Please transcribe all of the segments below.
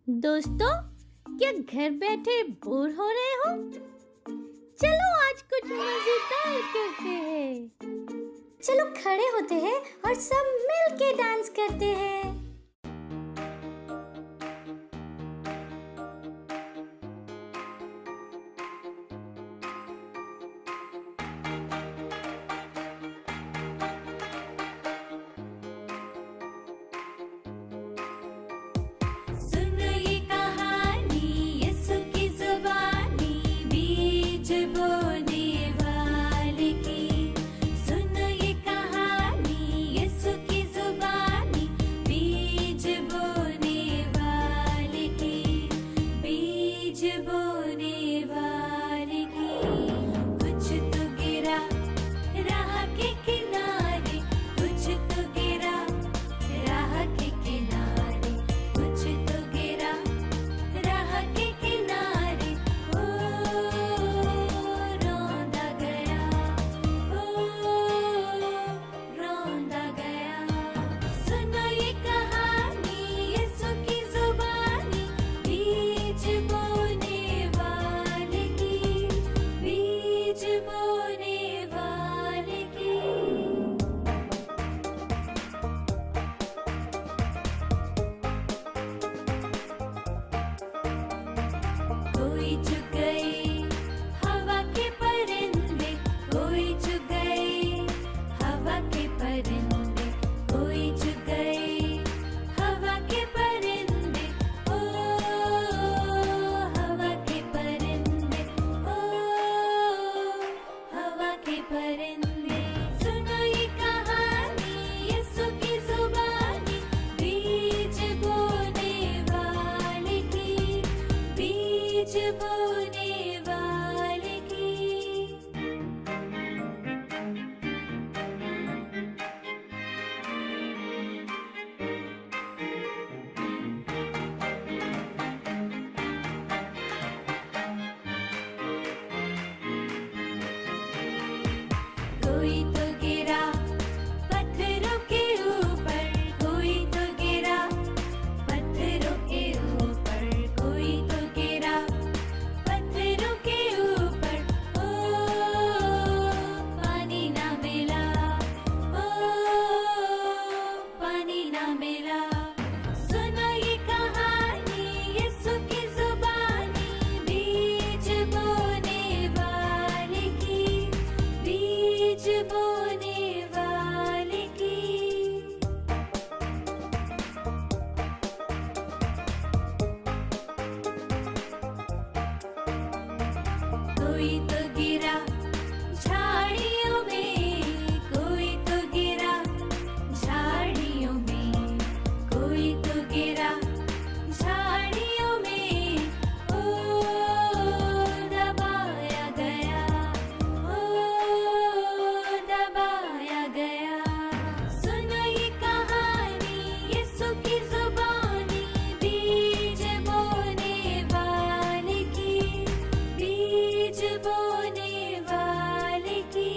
दोस्तों, क्या घर बैठे बोर हो रहे हो? चलो आज कुछ मजेदार करते हैं। चलो खड़े होते हैं और सब मिल के डांस करते हैं। सुनो ये कहानी यीशु की ज़ुबानी बीज बोने वाले की। सुनो ये कहानी यीशु की ज़ुबानी बीज बोने वाले की। बीज बोने वाले की। कुछ तो गिरा राह के किनारे, कुछ तो गिरा राह के किनारे, कुछ तो गिरा राह के किनारे। ओ रोंदा गया, ओ रोंदा गया। सुनो ये कहानी यीशु की ज़ुबानी बीज बोने वाले की। बीज बोने वाले की। कोई चुग गए हवा के परिंदे, कोई चुग गए हवा के परिंदे, कोई चुग गए हवा के परिंदे। ओ हवा के परिंदे, ओ हवा के परिंदे। सुनो ये कहानी यीशु की ज़ुबानी बीज बोने वाले की। बीज बोने वाले की। कोई तो गिरा पत्थरों के ऊपर, कोई तो गिरा पत्थरों के ऊपर, कोई तो गिरा पत्थरों के ऊपर। ओ पानी ना मिला, ओ पानी ना मिला। सुनो ये कहानी यीशु की ज़ुबानी बीज बोने वाले की। बीज बोने वाले की। कोई तो गिरा झाड़ियों में, कोई तो गिरा झाड़ियों में, कोई तो गिरा झाड़ियों में। ओ दबाया गया, ओ दबाया गया। सुनो ये कहानी यीशु की ज़ुबानी बीज बोने वाले की। बीज बोने वाले की।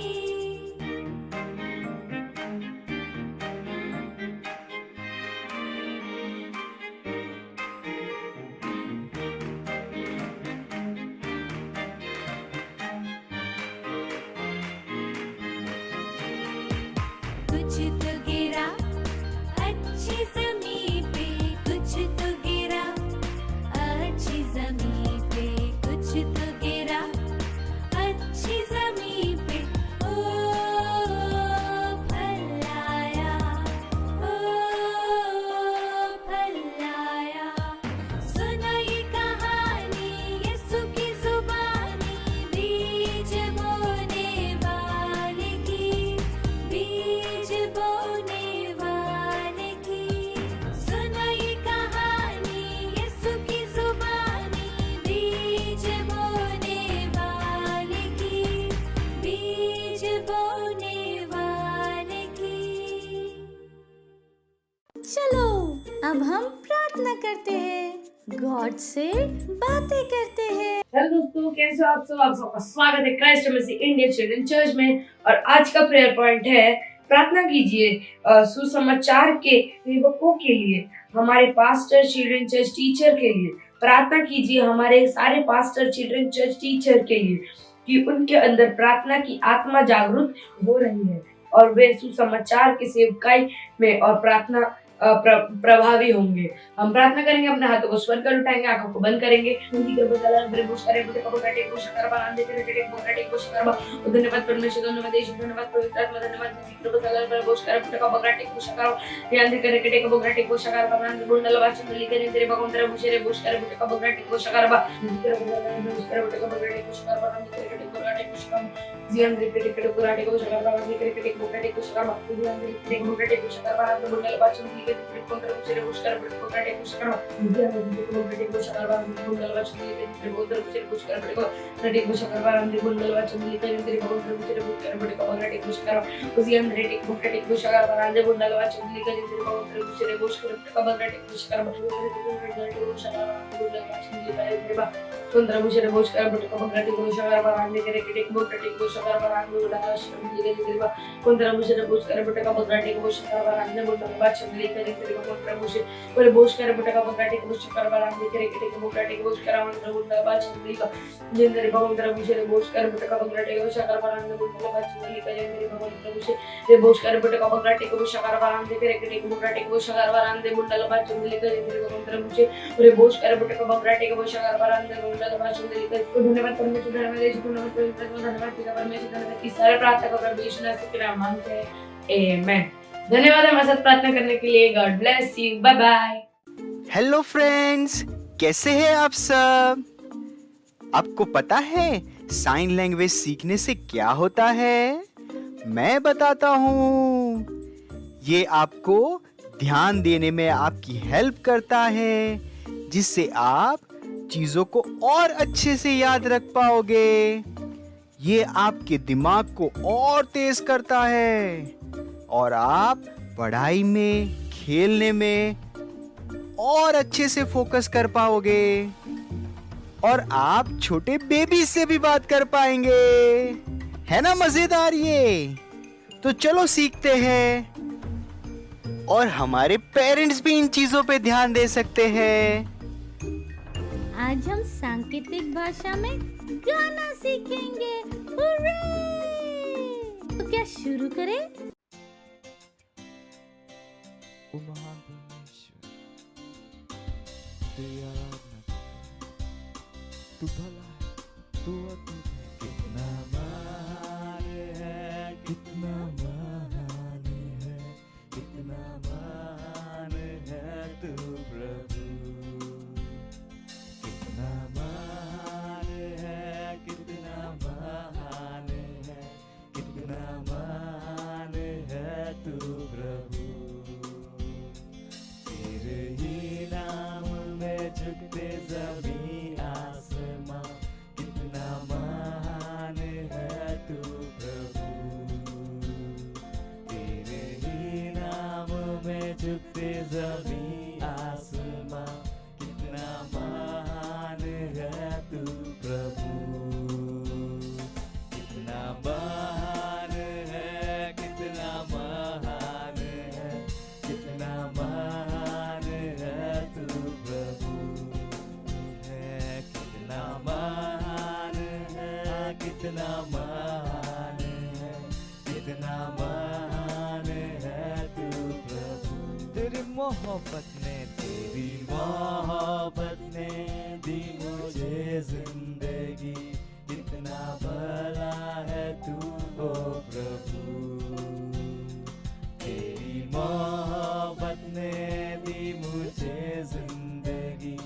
कुछ तो गिरा अच्छी ज़मीन पे, कुछ तो गिरा अच्छी ज़मीन पे, कुछ तो गिरा अच्छी ज़मीन पे। ओ फल आया, ओ फल आया। सुनो ये कहानी यीशु की ज़ुबानी बीज बोने वाले की। बीज बोने वाले की। सुनो ये कहानी यीशु की ज़ुबानी बीज बोने वाले की। बीज बोने वाले की। चलो अब हम प्रार्थना करते हैं, गॉड से बातें करते हैं। हेलो दोस्तों, कैसे हो आप सब? आप सबका स्वागत है क्राइस्ट मसीह इंडियन चिल्ड्रन चर्च में। और आज का प्रेयर पॉइंट है, प्रार्थना कीजिए सुसमाचार के सेवकों के लिए। हमारे पास्टर चिल्ड्रन चर्च टीचर के लिए प्रार्थना कीजिए, हमारे सारे पास्टर चिल्ड्रन चर्च टीचर के लिए, कि उनके अंदर प्रार्थना की आत्मा जागृत हो रही है और वे सुसमाचार की सेवकाई में और प्रार्थना प्रभावी होंगे। हम प्रार्थना करेंगे, अपने हाथों को स्वर कर उठाएंगे, आंखों को बंद करेंगे। धन्यवाद परमेश्वर, धन्यवाद यीशु, धन्यवाद पवित्र आत्मा, धन्यवाद सारे प्रार्थना को प्रभु यीशु मसीह के नाम मांगते हैं, आमीन। धन्यवाद हमारे साथ प्रार्थना करने के लिए। God bless you, bye bye. Hello friends, कैसे हैं आप सब? आपको पता है साइन लैंग्वेज सीखने से क्या होता है? मैं बताता हूँ। ये आपको ध्यान देने में आपकी हेल्प करता है, जिससे आप चीजों को और अच्छे से याद रख पाओगे। ये आपके दिमाग को और तेज करता है और आप पढ़ाई में, खेलने में और अच्छे से फोकस कर पाओगे और आप छोटे बेबी से भी बात कर पाएंगे। है ना मजेदार ये? तो चलो सीखते हैं और हमारे पेरेंट्स भी इन चीजों पे ध्यान दे सकते हैं। आज हम सांकेतिक भाषा में गाना सीखेंगे। हुर्रे! तो क्या शुरू करें? ओ महान परमेश्वर, तेरी आराधना करते हैं। तू भला है, तू अद्भुत है। कितना महान है, कितना महान है, कितना महान है तू प्रभु। कितना महान है, कितना महान है, कितना महान है तू प्रभु। तेरे ही नाम में झुकते ज़मीं आसमां, कितना महान है तू प्रभु। तेरे ही नाम में झुकते ज़मीं आसमां, कितना महान है तू प्रभु। कितना महान है, कितना महान है, कितना महान है तू प्रभु है। कितना महान है, कितना महान है, कितना महान है तू प्रभु। तेरी मोहब्बत ने दी मुझे जिंदगी, कितना भला है तू ओ प्रभु। तेरी मोहब्बत ने दी मुझे जिंदगी,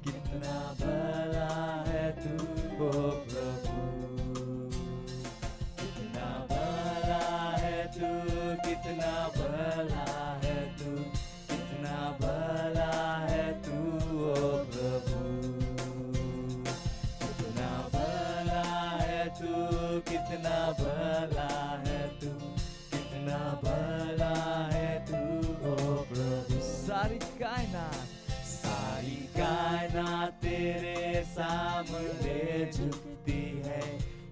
कितना भला है तू ओ प्रभु। कितना भला है तू, कितना भला है तू, कितना भला है तू ओ प्रभु। कितना भला है तू, कितना भला है तू, कितना भला है तू ओ प्रभु। सारी कायनात तेरे सामने झुकती है,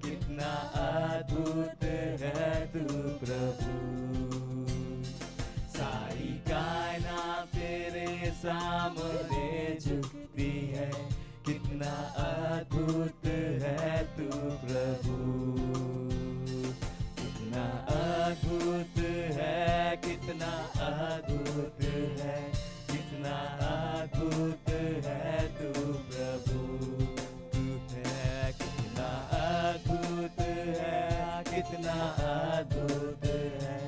कितना अद्भुत है तू प्रभु। सारी कायनात तेरे सामने झुकती है। कितना अद्भुत है तू प्रभु, कितना अद्भुत है, कितना अद्भुत है, कितना अद्भुत है तू प्रभु। तू है कितना अद्भुत है, कितना अद्भुत है,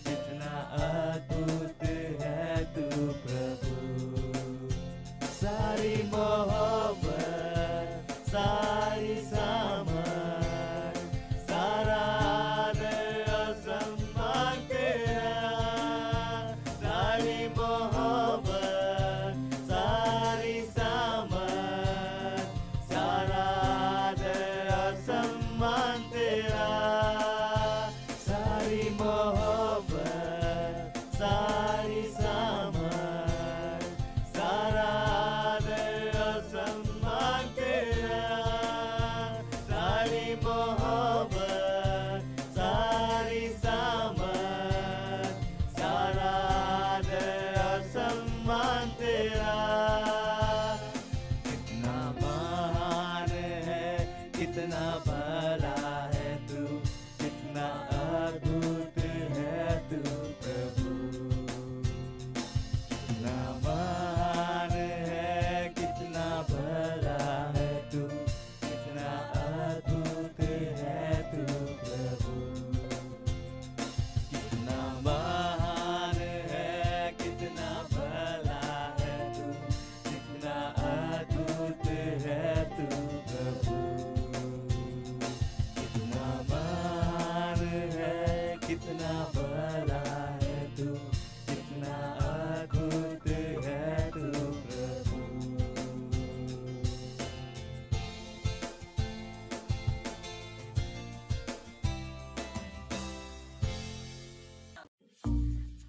कितना अद्भुत है तू प्रभु। सारी मोहब्बत, सारी सामर्थ, सारा आदर और सम्मान तेरा। सारी मोहब्बत, सारी सामर्थ, सारा आदर और सम्मान तेरा। सारी मोहब्बत, सारी सामर्थ, सारा आदर और सम्मान तेरा। सारी मोहब्बत, सारी सामर्थ, सारा आदर और सम्मान तेरा। कितना महान है, कितना भला है तू, कितना अद्भुत है तू प्रभु। कितना महान है, कितना भला है तू, कितना अद्भुत है तू प्रभु। कितना महान है, कितना भला है तू, कितना अद्भुत है तू प्रभु। कितना महान है, कितना भला है तू, कितना अद्भुत है तू प्रभु।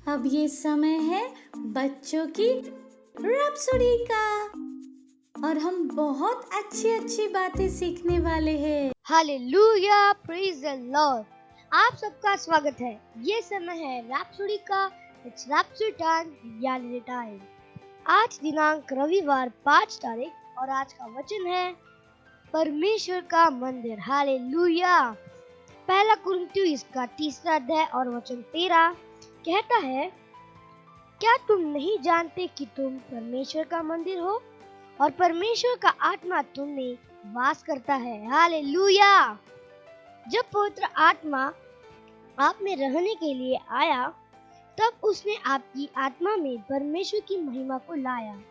अब ये समय है बच्चों की रैप्सोडी का, और हम बहुत अच्छी अच्छी बातें सीखने वाले हैं। Hallelujah, praise the Lord. आप सबका स्वागत है। ये समय है रैप्सोडी का। इट्स रैप्सोडी टाइम, यानी टाइम। आज दिनांक रविवार 5 तारीख और आज का वचन है परमेश्वर का मंदिर। हालेलुया। पहला कुरिन्थियों इसका 3 अध्याय और वचन 13 कहता है, क्या तुम नहीं जानते कि तुम परमेश्वर का मंदिर हो और परमेश्वर का आत्मा तुम में वास करता है। हालेलुया। जब पवित्र आत्मा आप में रहने के लिए आया, तब उसने आपकी आत्मा में परमेश्वर की महिमा को लाया।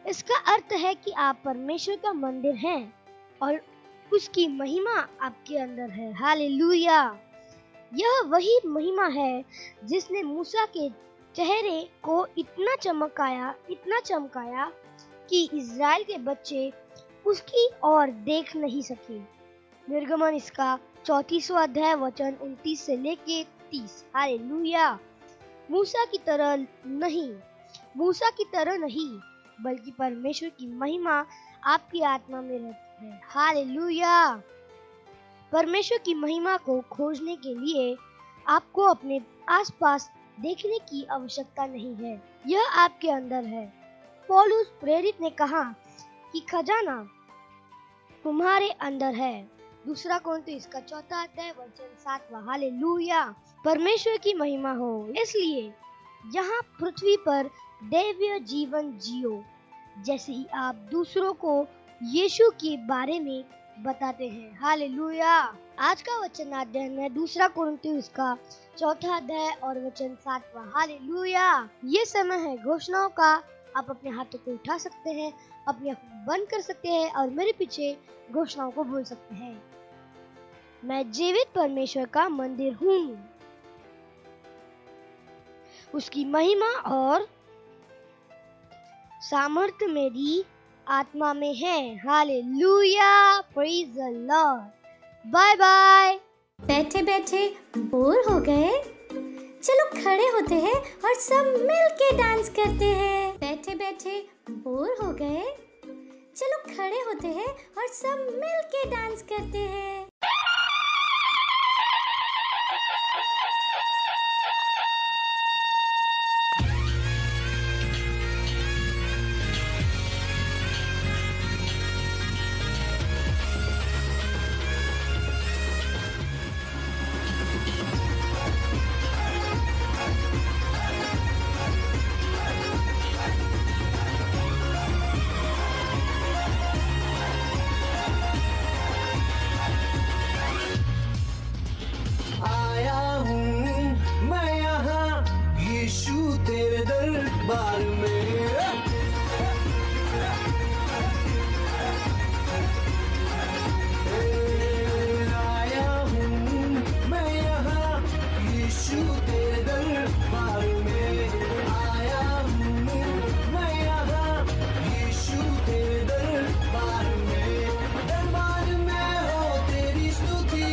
इसका अर्थ है कि आप परमेश्वर का मंदिर हैं और उसकी महिमा आपके अंदर है। हालेलुया। यह वही महिमा है जिसने मूसा के चेहरे को इतना चमकाया कि इज़राइल के बच्चे उसकी ओर देख नहीं सके। निर्गमन इसका 34वां अध्याय वचन 29 से लेके 30। हालेलुया। मूसा की तरह नहीं, बल्कि परमेश्वर की महिमा आपकी आत्मा में रहती है। हालेलुया। परमेश्वर की महिमा को खोजने के लिए आपको अपने आसपास देखने की आवश्यकता नहीं है, यह आपके अंदर है। पौलुस प्रेरित ने कहा कि खजाना तुम्हारे अंदर है। दूसरा कोरिन्थियों इसका 4 अध्याय वचन 7। हालेलुया। परमेश्वर की महिमा हो। इसलिए यहाँ पृथ्वी पर दैवीय जीवन जियो, जैसे ही आप दूसरों को यीशु के बारे में बताते हैं। हालेलुया। आज का वचन अध्ययन है दूसरा कोरिन्थियों इसका 4 अध्याय और वचन 7। हालेलुया। ये समय है घोषणाओं का। आप अपने हाथों को उठा सकते हैं, अपनी आंखें बंद कर सकते हैं और मेरे पीछे घोषणाओं को बोल सकते हैं। मैं जीवित परमेश्वर का मंदिर हूँ। उसकी महिमा और सामर्थ्य मेरी आत्मा में है। Hallelujah. Praise the Lord. Bye bye. बैठे बैठे बोर हो गए? चलो खड़े होते हैं और सब मिल के डांस करते हैं। बैठे बैठे बोर हो गए? चलो खड़े होते हैं और सब मिल के डांस करते हैं। तेरे दरबार में आया हूँ मैं यहाँ यीशु तेरे दरबार में आया हूँ मैं यहाँ यीशु तेरे दरबार में हो तेरी स्तुति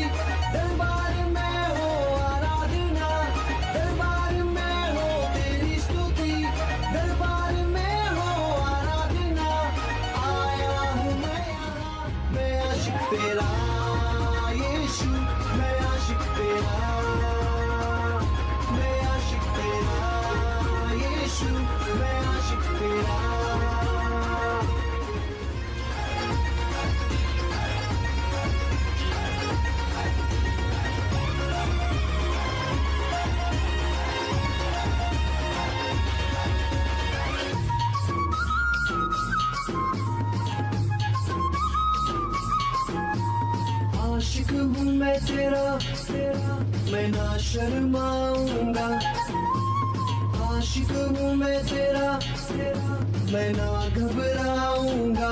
दरबार में हो आराधना दरबार में हो तेरी स्तुति दरबार में हो आराधना आया हूँ मैं यहाँ मैं आशिक तेरा यीशु मैं आशिक तेरा मैं आशिक तेरा यीशु मैं आशिक तेरा आशिक हूँ मैं तेरा मैं ना शर्माऊंगा आशिक हूँ मैं तेरा मैं ना घबराऊंगा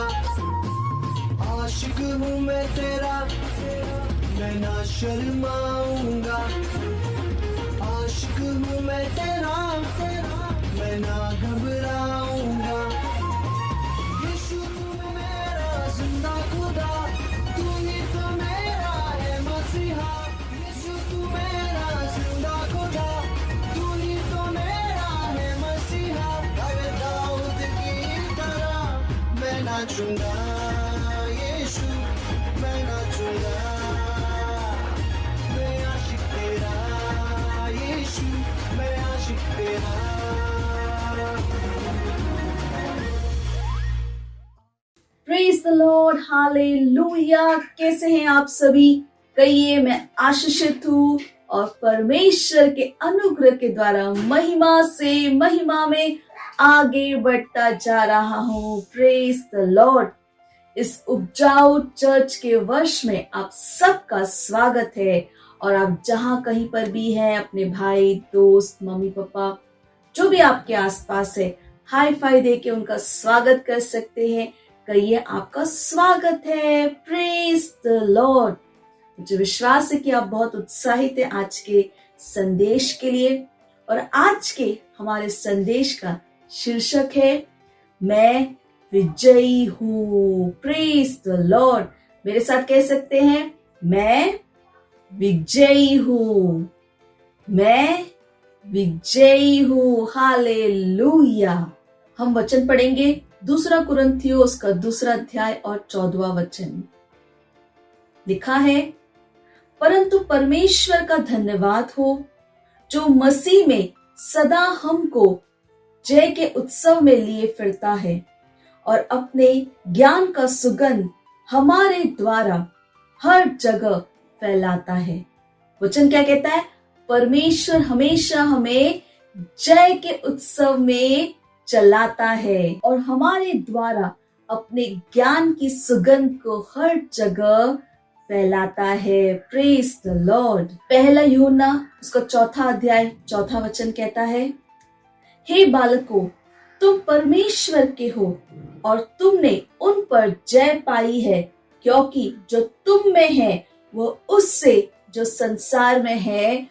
आशिक हूँ मैं तेरा मैं ना शर्माऊंगा आशिक हूँ मैं तेरा मैं ना घबराऊंगा यीशु तू मेरा जिंदा खुदा तू ही तो मेरा है मसीहा यीशु तू मेरा जिंदा खुदा तू ही तो मेरा है मसीहा अरे दाऊद की तरह मैं नाचूंगा यीशु मैं नाचूंगा मैं आशिक तेरा यीशु मैं आशिक तेरा प्रेज द लॉर्ड हालेलुया। कैसे हैं आप सभी? कहिए मैं आशीषित हूँ और परमेश्वर के अनुग्रह के द्वारा महिमा से महिमा में आगे बढ़ता जा रहा हूँ। Praise the Lord. इस उपजाऊ चर्च के वर्ष में आप सबका स्वागत है और आप जहाँ कहीं पर भी हैं अपने भाई दोस्त मम्मी पापा जो भी आपके आसपास है हाई फाई दे के उनका स्वागत कर सकते हैं। कहिए आपका स्वागत है। Praise the Lord. मुझे विश्वास है कि आप बहुत उत्साहित हैं आज के संदेश के लिए और आज के हमारे संदेश का शीर्षक है मैं विजयी हूँ। Praise the Lord. मेरे साथ कह सकते हैं मैं विजयी हूँ मैं विजयी हूँ। हालेलुया। हम वचन पढ़ेंगे 2 कुरिन्थियों का 2 अध्याय और 14वां वचन। लिखा है परंतु परमेश्वर का धन्यवाद हो जो मसीह में सदा हमको जय के उत्सव में लिए फिरता है और अपने ज्ञान का सुगंध हमारे द्वारा हर जगह फैलाता है। वचन क्या कहता है? परमेश्वर हमेशा हमें जय के उत्सव में चलाता है और हमारे द्वारा अपने ज्ञान की सुगंध को हर जगह फैलाता है। Praise the Lord. 1 यूहन्ना उसका 4 अध्याय 4 वचन कहता है हे बालकों तुम परमेश्वर के हो और तुमने उन पर जय पाई है क्योंकि जो तुम में है वो उससे जो संसार में है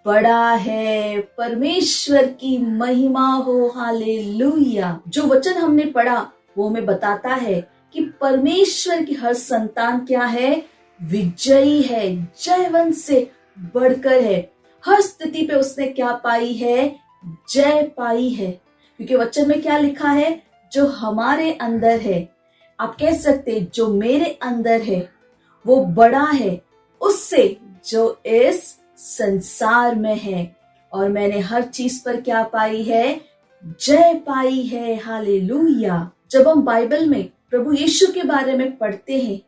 बड़ा है। परमेश्वर की महिमा हो। हालेलुया। जो वचन हमने पढ़ा वो हमें बताता है कि परमेश्वर की हर संतान क्या है? विजयी है, जयवंत से बढ़कर है। हर स्थिति पे उसने क्या पाई है? जय पाई है। क्योंकि वचन में क्या लिखा है? जो हमारे अंदर है, आप कह सकते जो मेरे अंदर है वो बड़ा है उससे जो इस संसार में है। और मैंने हर चीज पर क्या पाई है? जय पाई है। हालेलुया। जब हम बाइबल में प्रभु यीशु के बारे में पढ़ते हैं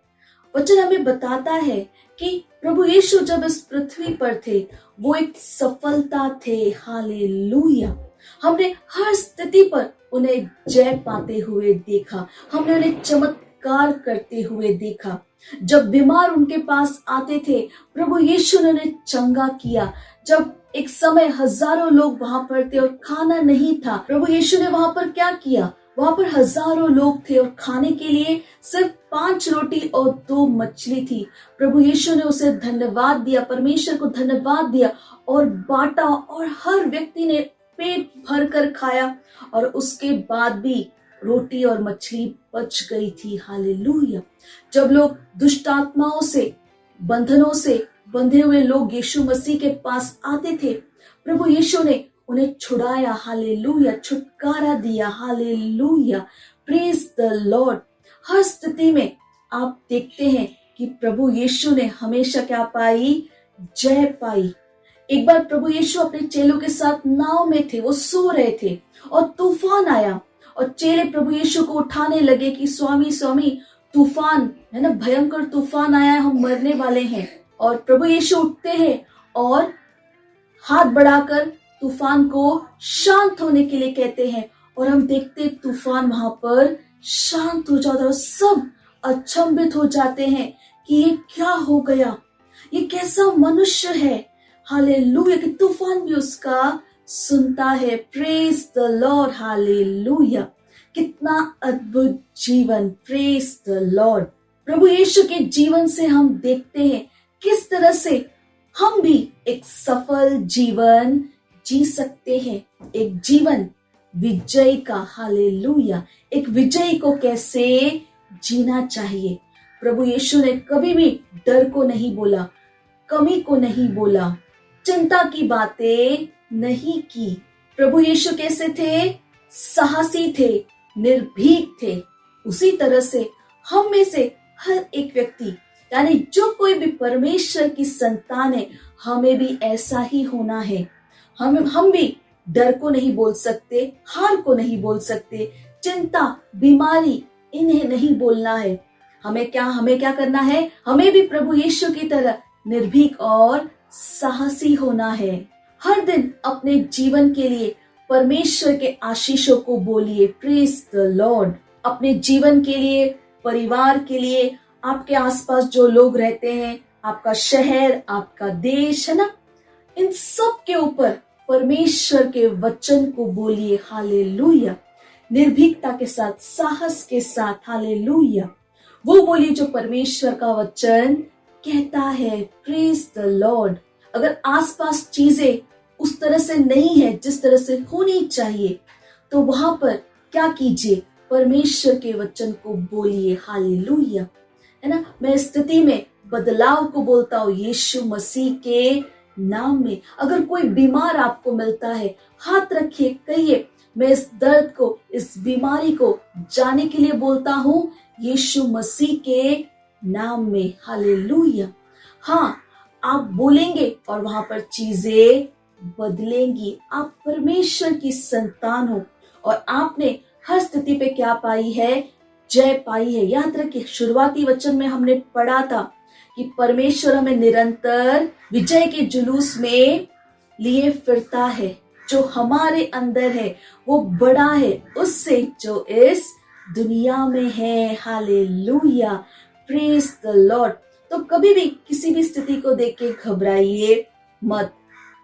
वचन हमें बताता है कि प्रभु यीशु जब इस पृथ्वी पर थे वो एक सफलता थे। हालेलुया। हमने हर स्थिति पर उन्हें जय पाते हुए देखा, हमने उन्हें चमत्कार करते हुए देखा। जब बीमार उनके पास आते थे प्रभु यीशु ने उन्हें चंगा किया। जब एक समय हजारों लोग वहां पर थे और खाना नहीं था। प्रभु यीशु ने वहां पर क्या किया? वहां पर हजारों लोग थे और खाने के लिए सिर्फ 5 रोटी और 2 मछली थी। प्रभु यीशु ने उसे धन्यवाद दिया, परमेश्वर को धन्यवाद दिया और बांटा, और हर व्यक्ति ने पेट भर कर खाया, और उसके बाद भी रोटी और मछली बच गई थी। हालेलुया। जब लोग दुष्ट आत्माओं से, बंधनों से बंधे हुए लोग यीशु मसीह के पास आते थे, प्रभु यीशु ने उन्हें छुड़ाया। हालेलुया, छुटकारा दिया। Hallelujah, praise the lord. हर स्थिति में आप देखते हैं कि प्रभु यीशु ने हमेशा क्या पाई? जय पाई। एक बार प्रभु यीशु अपने चेलों के साथ नाव में थे, वो सो रहे थे और तूफान आया, और चेले प्रभु यीशु को उठाने लगे कि स्वामी स्वामी, तूफान है ना, भयंकर तूफान आया है, हम मरने वाले हैं। और प्रभु यीशु उठते हैं और हाथ बढ़ाकर तूफान को शांत होने के लिए कहते हैं, और हम देखते तूफान वहां पर शांत हो जाता है और सब अचंभित हो जाते हैं कि ये क्या हो गया, ये कैसा मनुष्य है। हालेलुया, कि तूफान भी उसका सुनता है। Praise the Lord. हालेलुया, कितना अद्भुत जीवन। Praise the lord. प्रभु यीशु के जीवन से हम देखते हैं किस तरह से हम भी एक सफल जीवन जी सकते हैं, एक जीवन विजय का। हालेलुया, एक विजयी को कैसे जीना चाहिए। प्रभु यीशु ने कभी भी डर को नहीं बोला, कमी को नहीं बोला, चिंता की बातें नहीं की। प्रभु यीशु कैसे थे? साहसी थे, निर्भीक थे। उसी तरह से हम में से हर एक व्यक्ति, यानी जो कोई भी परमेश्वर की संतान है, हमें भी ऐसा ही होना है। हम भी डर को नहीं बोल सकते, हार को नहीं बोल सकते, चिंता, बीमारी, इन्हें नहीं बोलना है। हमें क्या करना है? हमें भी प्रभु यीशु की तरह निर्भीक और साहसी होना है। हर दिन अपने जीवन के लिए परमेश्वर के आशीषों को बोलिए। Praise the Lord. अपने जीवन के लिए, परिवार के लिए, आपके आसपास जो लोग रहते हैं, आपका शहर, आपका देश है ना, इन सब के ऊपर परमेश्वर के वचन को बोलिए। हालेलुया, निर्भीकता के साथ, साहस के साथ। हालेलुया, वो बोलिए जो परमेश्वर का वचन कहता है। Praise the Lord. अगर आसपास चीजें उस तरह से नहीं है जिस तरह से होनी चाहिए, तो वहां पर क्या कीजिए? परमेश्वर के वचन को बोलिए। हालेलुया, है ना। मैं स्थिति में बदलाव को बोलता हूँ यीशु मसीह के नाम में। अगर कोई बीमार आपको मिलता है, हाथ रखिए, कहिए मैं इस दर्द को, इस बीमारी को जाने के लिए बोलता हूँ यीशु मसीह के नाम में। हालेलुया। हाँ, आप बोलेंगे और वहां पर चीजें बदलेंगी। आप परमेश्वर की संतान हो और आपने हर स्थिति पे क्या पाई है? जय पाई है। याद रखिए, शुरुआती वचन में हमने पढ़ा था कि परमेश्वर हमें निरंतर विजय के जुलूस में लिए फिरता है। जो हमारे अंदर है वो बड़ा है उससे जो इस दुनिया में है। Hallelujah, praise the Lord. तो कभी भी किसी भी स्थिति को देख के घबराइए मत।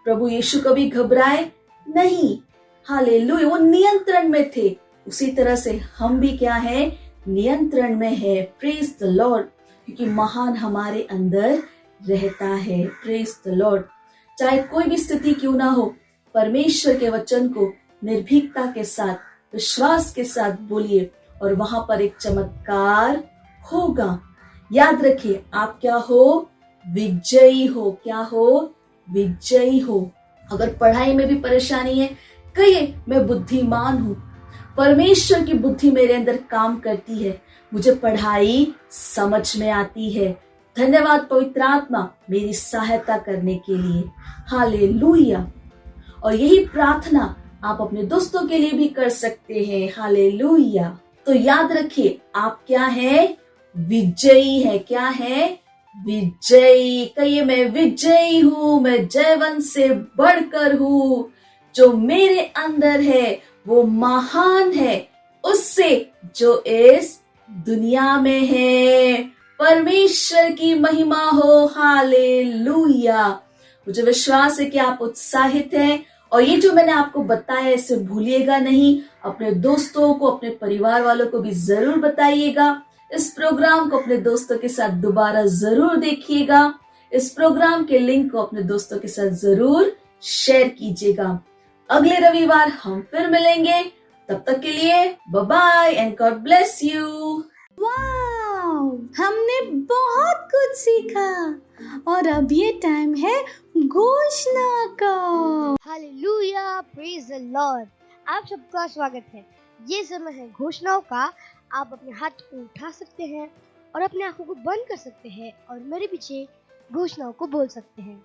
प्रभु यीशु कभी घबराए नहीं। हालेलुया, वो नियंत्रण में थे। उसी तरह से हम भी क्या है? नियंत्रण में है। प्रेज द लॉर्ड, क्योंकि महान हमारे अंदर रहता है। Praise the Lord. चाहे कोई भी स्थिति क्यों ना हो, परमेश्वर के वचन को निर्भीकता के साथ, विश्वास के साथ बोलिए और वहां पर एक चमत्कार होगा। याद रखिए, आप क्या हो? विजयी हो। क्या हो? विजयी हो। अगर पढ़ाई में भी परेशानी है, कहिए मैं बुद्धिमान हूँ, परमेश्वर की बुद्धि मेरे अंदर काम करती है, मुझे पढ़ाई समझ में आती है। धन्यवाद पवित्र आत्मा मेरी सहायता करने के लिए। हालेलुया। और यही प्रार्थना आप अपने दोस्तों के लिए भी कर सकते हैं। हालेलुया। तो याद रखिए, आप क्या है? विजयी है। क्या है? विजयी। कहिए मैं विजयी हूँ, मैं जयवंत से बढ़कर हूँ। जो मेरे अंदर है वो महान है उससे जो इस दुनिया में है। परमेश्वर की महिमा हो। हालेलुया। मुझे विश्वास है कि आप उत्साहित हैं और ये जो मैंने आपको बताया इसे भूलिएगा नहीं। अपने दोस्तों को, अपने परिवार वालों को भी जरूर बताइएगा। इस प्रोग्राम को अपने दोस्तों के साथ दोबारा जरूर देखिएगा। इस प्रोग्राम के लिंक को अपने दोस्तों के साथ जरूर शेयर कीजिएगा। अगले रविवार हम फिर मिलेंगे। तब तक के लिए bye bye and God bless you. Wow, हमने बहुत कुछ सीखा और अब ये टाइम है घोषणा का। Hallelujah, praise the Lord. आप सबका स्वागत है। ये समय है घोषणाओं का। आप अपने हाथ को उठा सकते हैं और अपने आंखों को बंद कर सकते हैं और मेरे पीछे घोषणाओं को बोल सकते हैं।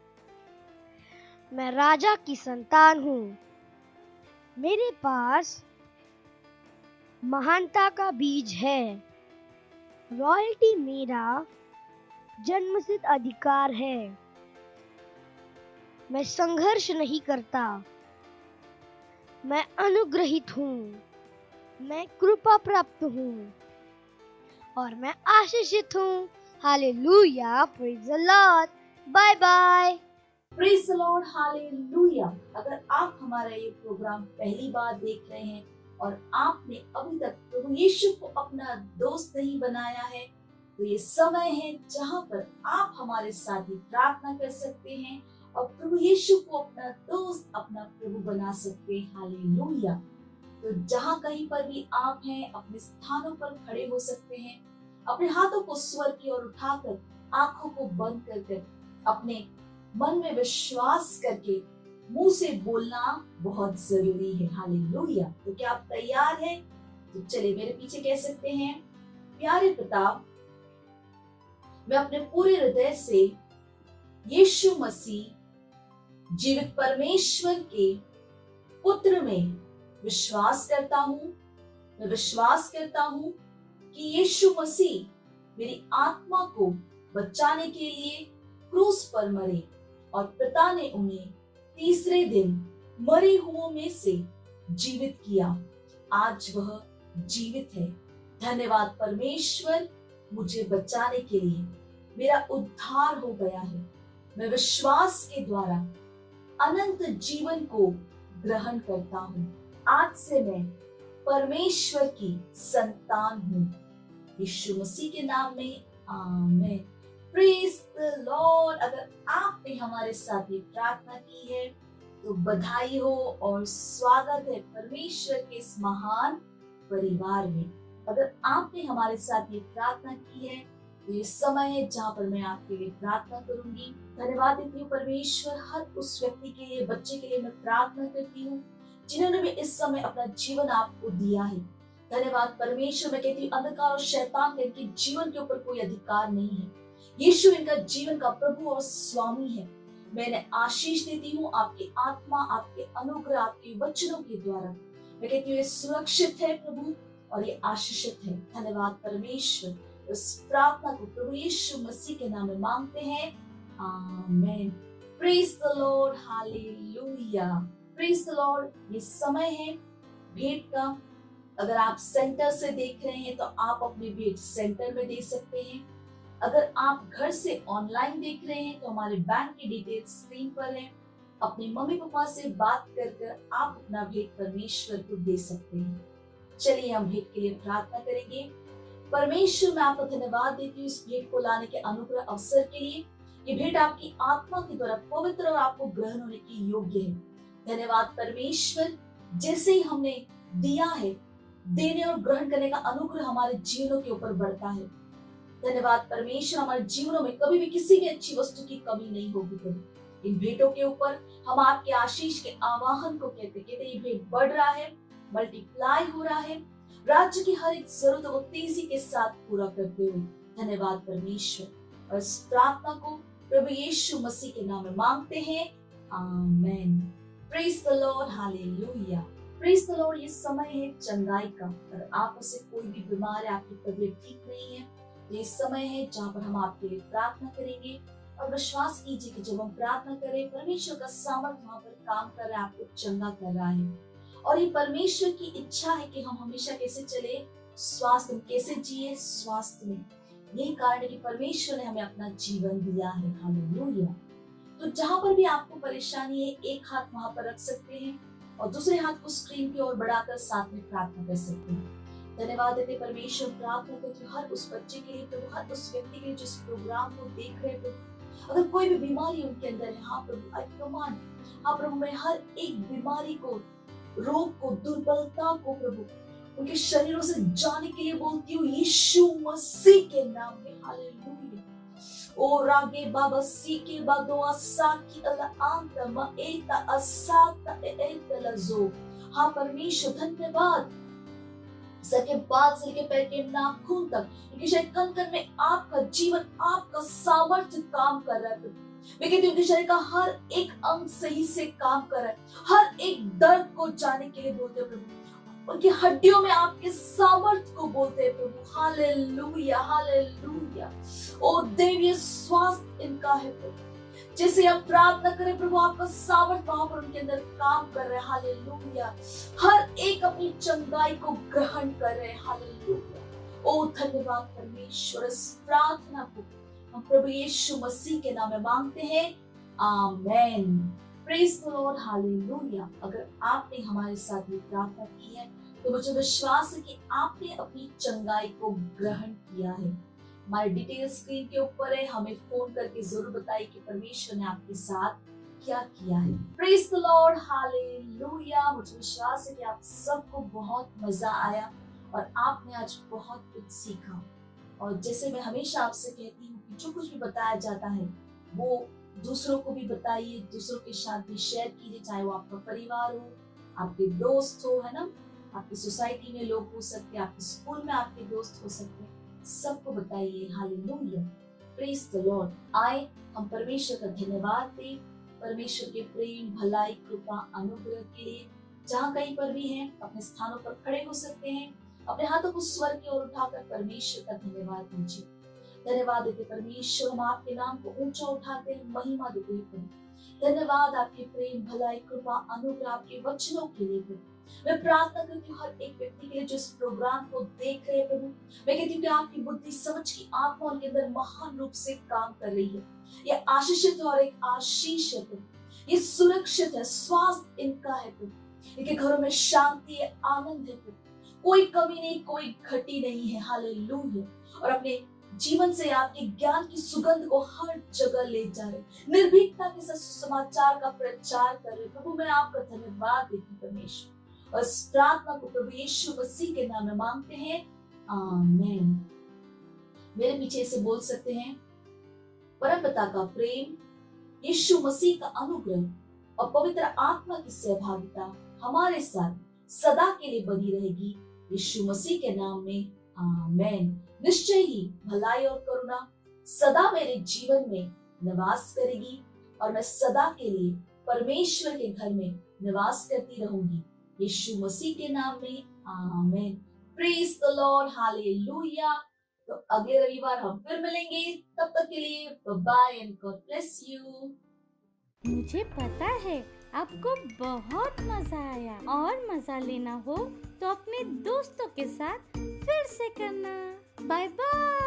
मैं राजा की संतान हूँ। मेरे पास महानता का बीज है। रॉयल्टी मेरा जन्मसिद्ध अधिकार है। मैं संघर्ष नहीं करता। मैं अनुग्रहित हूँ। मैं कृपा प्राप्त हूँ और मैं आशीषित हूँ। Hallelujah, praise the Lord. Bye bye. Praise the Lord, hallelujah. अगर आप हमारा ये प्रोग्राम पहली बार देख रहे हैं और आपने अभी तक प्रभु यीशु को अपना दोस्त नहीं बनाया है, तो ये समय है जहाँ पर आप हमारे साथ ही प्रार्थना कर सकते हैं और प्रभु यीशु को अपना दोस्त, अपना प्रभु बना सकते हैं। हालेलुया। तो जहाँ कहीं पर भी आप हैं, अपने स्थानों पर खड़े हो सकते हैं। अपने हाथों को स्वर की ओर उठाकर, आंखों को बंद कर अपने मन में विश्वास करके मुंह से बोलना बहुत जरूरी है। हालेलुया। तो क्या आप तैयार हैं? तो चलिए मेरे पीछे कह सकते हैं, प्यारे पिता, मैं अपने पूरे हृदय से यीशु मसीह जीवित परमेश्वर के पुत्र में विश्वास करता हूँ। मैं विश्वास करता हूँ कि यीशु मसीह मेरी आत्मा को बचाने के लिए क्रूस पर मरे और पिता ने उन्हें तीसरे दिन मरे हुओं में से जीवित किया। आज वह जीवित है। धन्यवाद परमेश्वर, मुझे बचाने के लिए। मेरा उद्धार हो गया है। मैं विश्वास के द्वारा अनंत जीवन को ग्रहण करता हूँ। आज से मैं परमेश्वर की संतान हूँ। यीशु मसीह के नाम में आमीन। Praise the Lord. अगर आपने हमारे साथ ये प्रार्थना की है तो बधाई हो और स्वागत है परमेश्वर के इस महान परिवार में। अगर आपने हमारे साथ ये प्रार्थना की है तो ये समय है जहाँ पर मैं आपके लिए प्रार्थना करूंगी। धन्यवाद देती हूँ परमेश्वर, हर उस व्यक्ति के लिए, बच्चे के लिए मैं प्रार्थना करती हूँ जिन्होंने भी इस समय अपना जीवन आपको दिया है। धन्यवाद परमेश्वर। मैं कहती हूँ अंधकार और शैतान का इनके जीवन के ऊपर कोई अधिकार नहीं है। यीशु इनका जीवन का प्रभु और स्वामी है। मैंने आशीष देती हूँ आपकी आत्मा, आपके अनुग्रह, आपके वचनों के द्वारा। मैं कहती हूँ ये सुरक्षित है प्रभु और ये आशीषित है। धन्यवाद परमेश्वर। इस प्रार्थना को प्रभु यीशु मसीह के नाम में मांगते हैं, आमीन। Praise the Lord, hallelujah. Praise the Lord. ये समय है भेंट का। अगर आप सेंटर से देख रहे हैं तो आप अपनी भेंट सेंटर में दे सकते हैं। अगर आप घर से ऑनलाइन देख रहे हैं तो हमारे बैंक की डिटेल्स स्क्रीन पर है। अपने मम्मी पापा से बात कर आप अपना भेंट परमेश्वर को दे सकते हैं। चलिए हम भेंट के लिए प्रार्थना करेंगे। परमेश्वर, मैं आपको धन्यवाद देती हूँ इस भेंट को लाने के अनुग्रह अवसर के लिए। ये भेंट आपकी आत्मा के द्वारा पवित्र और आपको ग्रहण होने की योग्य है। धन्यवाद परमेश्वर, जैसे ही हमने दिया है, देने और ग्रहण करने का अनुग्रह हमारे जीवनों के ऊपर बढ़ता है। धन्यवाद परमेश्वर, हमारे जीवनों में कभी भी किसी भी अच्छी वस्तु की कमी नहीं होगी प्रभु। इन भेंटों के ऊपर हम आपके आशीष के आवाहन को कहते ये भेंट बढ़ रहा है, मल्टीप्लाई हो रहा है, राज्य की हर एक जरूरत को तेजी के साथ पूरा करते हुए। धन्यवाद परमेश्वर। और इस प्रार्थना को प्रभु यीशु मसीह के नाम में मांगते हैं, आमीन। Praise the Lord, hallelujah. Praise the Lord. ये समय है चंगाई का। अगर आप में से कोई भी बीमार है, आपकी तबीयत ठीक नहीं है, तो ये समय है जहाँ पर हम आपके लिए प्रार्थना करेंगे। और विश्वास कीजिए कि जब हम प्रार्थना करें, परमेश्वर का सामर्थ्य वहाँ पर काम कर रहा है, आपको चंगा कर रहा है। और ये परमेश्वर की इच्छा है कि हम हमेशा कैसे चले, स्वास्थ्य में कैसे जिए, स्वास्थ्य में। यही कारण है कि परमेश्वर ने हमें अपना जीवन दिया है। हालेलुया। तो जहां पर भी आपको परेशानी है, एक हाथ वहां पर रख सकते हैं और दूसरे हाथ को स्क्रीन की ओर बढ़ाकर साथ में प्रार्थना कर सकते हैं। धन्यवाद देते परमेश्वर, प्रार्थना करते हर उस बच्चे के लिए प्रभु, हर उस व्यक्ति के लिए जिस प्रोग्राम को देख रहे हैं प्रभु, अगर कोई भी बीमारी उनके अंदर है, हाँ प्रभु आई कमांड, हाँ प्रभु मैं हर एक बीमारी को, रोग को, दुर्बलता को प्रभु उनके शरीरों से जाने के लिए बोलती हूँ यीशु मसीह के नाम में। हालेलुया। ओ रागे बाबा सी के बादो असाकी अला आंता मा एता असाता एता लजो। हाँ परमेश्वर धन्यवाद, सर के बाल से लेके पैर के नाखून तक, क्योंकि शायद कण कण में आपका जीवन, आपका सामर्थ्य काम कर रहा है प्रभु। मैं कहती हूँ कि शरीर का हर एक अंग सही से काम कर रहा है, हर एक दर्द को जाने के लिए बोलते हैं प्रभु, उनकी हड्डियों में आपके सामर्थ्य को बोलते हैं प्रभु। Hallelujah hallelujah. ओ देवीय स्वास्थ्य इनका है प्रभु, जैसे आप प्रार्थना करें प्रभु आपका सामर्थ्य वहां पर उनके अंदर काम कर रहे हैं। हालेलुया। हर एक अपनी चंगाई को ग्रहण कर रहे हैं। हालेलुया। ओ धन्यवाद परमेश्वर, इस प्रार्थना को हम प्रभु यीशु मसीह के नाम में मांगते हैं, amen. Praise the Lord. Hallelujah. अगर आपने हमारे साथ ये प्रार्थना की है तो मुझे विश्वास है कि आपने अपनी चंगाई को ग्रहण किया है। हमारे डिटेल स्क्रीन के ऊपर है, हमें फोन करके जरूर बताइए कि परमेश्वर ने आपके साथ क्या किया है। Praise the Lord. हालेलुया। मुझे विश्वास है कि आप सबको बहुत मजा आया और आपने आज बहुत कुछ सीखा। और जैसे मैं हमेशा आपसे कहती हूँ कि जो कुछ भी बताया जाता है वो दूसरों को भी बताइए, दूसरों के साथ भी शेयर कीजिए, चाहे वो आपका परिवार हो, आपके दोस्त हो, है ना, आपकी सोसाइटी में लोग हो सकते हैं, आपके स्कूल में आपके दोस्त हो सकते हैं, सबको बताइए। हालेलुया। Praise the Lord. आए हम परमेश्वर का धन्यवाद दें, परमेश्वर के प्रेम, भलाई, कृपा, अनुग्रह के लिए। जहाँ कहीं पर भी हैं अपने स्थानों पर खड़े हो सकते हैं, अपने हाथों को स्वर्ग की ओर उठाकर परमेश्वर का धन्यवाद दीजिए। धन्यवाद देते परमेश्वर, हम आपके नाम को ऊंचा उठाते हैं, महिमा देते हैं प्रभु। धन्यवाद आपके प्रेम, भलाई, कृपा, अनुग्रह, आपके वचनों के लिए प्रभु। मैं प्रार्थना करती हूँ हर एक व्यक्ति के लिए जो इस प्रोग्राम को देख रहे हैं प्रभु। मैं कहती हूँ कि आपकी बुद्धि, समझ की आत्मा उनके अंदर महान रूप से काम कर रही है। ये आशीषित है और एक आशीष है प्रभु, ये सुरक्षित है, स्वास्थ्य इनका है प्रभु, इनके घरों में शांति है, आनंद है प्रभु, कोई कमी नहीं, कोई घटी नहीं है। हालेलुया। और अपने जीवन से आपके ज्ञान की सुगंध को हर जगह ले जा रहे, निर्भीकता के साथ सुसमाचार का प्रचार कर रहे प्रभु। मैं आपका धन्यवाद देती परमेश्वर, और इस प्रार्थना को प्रभु यीशु मसीह के नाम में मांगते हैं, आमीन। मेरे पीछे से बोल सकते हैं, परमपिता का प्रेम, यीशु मसीह का अनुग्रह और पवित्र आत्मा की सहभागिता हमारे साथ सदा के लिए बनी रहेगी, यीशु मसीह के नाम में, आमीन। निश्चय ही भलाई और करुणा सदा मेरे जीवन में निवास करेगी और मैं सदा के लिए परमेश्वर के घर में निवास करती रहूंगी, यीशु मसीह के नाम में, आमीन। Praise the Lord. हालेलुया। तो अगले रविवार हम फिर मिलेंगे, तब तक के लिए bye and God bless you. मुझे पता है आपको बहुत मजा आया, और मजा लेना हो तो अपने दोस्तों के साथ फिर से करना। Bye bye.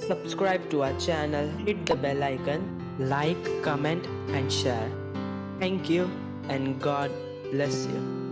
Subscribe to our channel, hit the bell icon, like, comment and share. Thank you and God bless you.